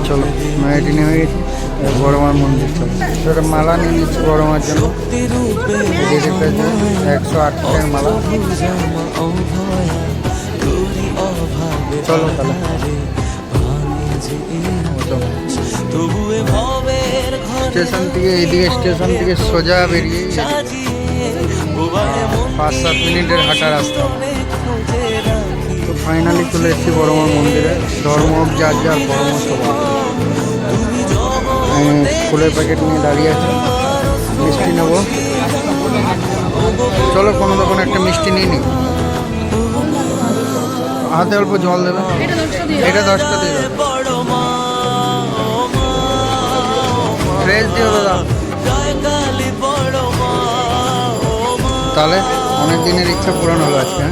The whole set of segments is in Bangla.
চলো মায়াটি নেমে গেছি, বড় মার মন্দির। চলো সেটা মালা নিয়ে নিচ্ছি বড় মার জন্য। 108 টাকার মালা। চলো তাহলে স্টেশন থেকে, এইদিকে স্টেশন থেকে সোজা বেরিয়ে 5-7 মিনিটের হাঁটা রাস্তা। তো ফাইনালি চলে এসেছি বড় মার মন্দিরে। ধর্ম যার যার বড় মা সবার। ফুলের প্যাকেট নিয়ে দাঁড়িয়ে আছে, মিষ্টি নেবো। চলো কোনো দোকানে একটা মিষ্টি নিয়ে নিই। হাতে অল্প জল দেবে, এটা 10টা দিয়ে দেবে। ফ্রেশ দিও দাদা। তাহলে অনেক দিনের ইচ্ছা পূরণ হলো আজকে।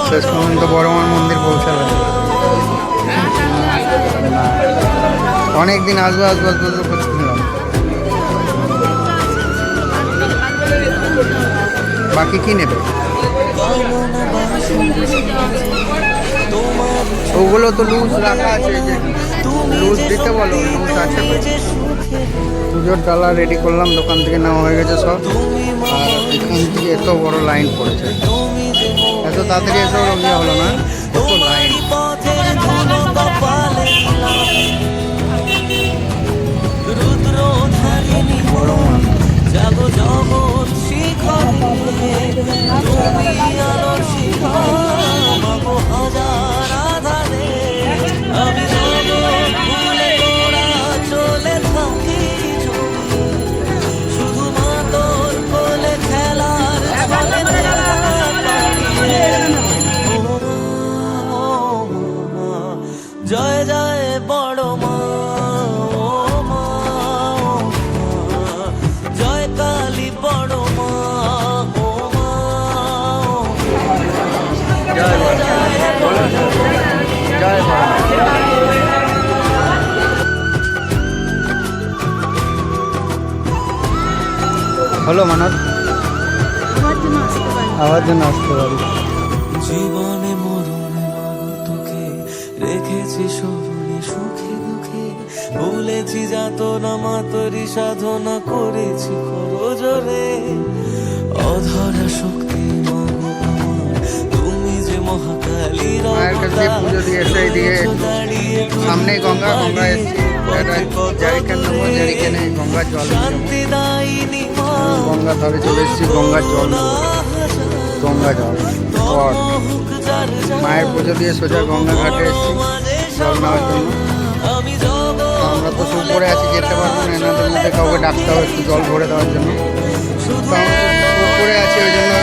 শেষ পর্যন্ত বড় মার মন্দির পৌঁছাবে। অনেক দিন আসবো আসবো করছিলাম। বাকি কি নেবে? ওগুলো তো লুজ রাখা আছে, যে লুজ দিতে বলো, লুজ আছে। পুজোর ডালা রেডি করলাম, দোকান থেকে নেওয়া হয়ে গেছে সব। আর এখান থেকে এত বড় লাইন পড়েছে, এত তাড়াতাড়ি এসব ইয়ে হলো না, কত লাইন। জয় জয় বড় মা, জয় কালী বড় মা, হলো মানত আবার জন্য আসতে পারি। জীবনে মরণে মাগো তোকে রেখেছি স্মরণে, সুখে দুঃখে ভুলেছি যাতনা, মা তোরই সাধনা করেছি করজোরে। অধরা শক্তি মাগো আমার, তুমি যে মহাকালী। মায়ের কাছে পুজো দিয়ে এসে এইদিকে সামনেই গঙ্গা, গঙ্গা এসেছি। জারিকান নেবো, জারিকানে গঙ্গার জল, গঙ্গা ধারে চলে এসেছি। গঙ্গার জল, গঙ্গা জল পট। মায়ের পুজো দিয়ে সোজা গঙ্গা ঘাটে এসেছি জল নেওয়ার জন্য। আমরা তো উপরে আছি, যেতে পারবো না, এনাদের মধ্যে কাউকে ডাকতে হবে একটু জল ভরে দেওয়ার জন্য। তো আমরা তো উপরে আছি, ওই জন্য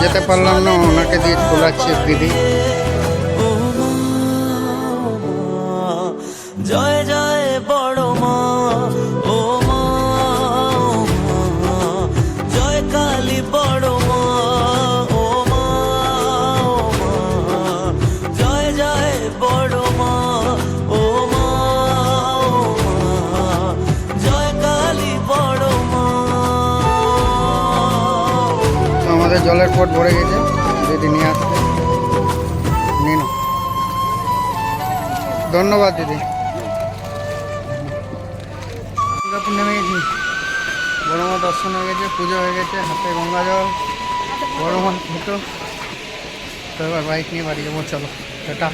যেতে পারলাম না। ওনাকে দিয়ে খোলাচ্ছি দিদি। জয় জয় বড় মা, ও মা, জয় কালী বড় মা, ও মা, জয় জয় বড় মা, ও মা, জয় কালী বড় মা। আমাদের জলের পট ভরে গেছে, দিদি নিয়ে আসবে। নিন, ধন্যবাদ দিদি। নেমে গেছি, বড় মা দর্শন হয়ে গেছে, পুজো হয়ে গেছে, হাতে গঙ্গা জল, বড় মা ফটো। তো এবার বাইক নিয়ে বাড়ি যাবো। চলো টাটা।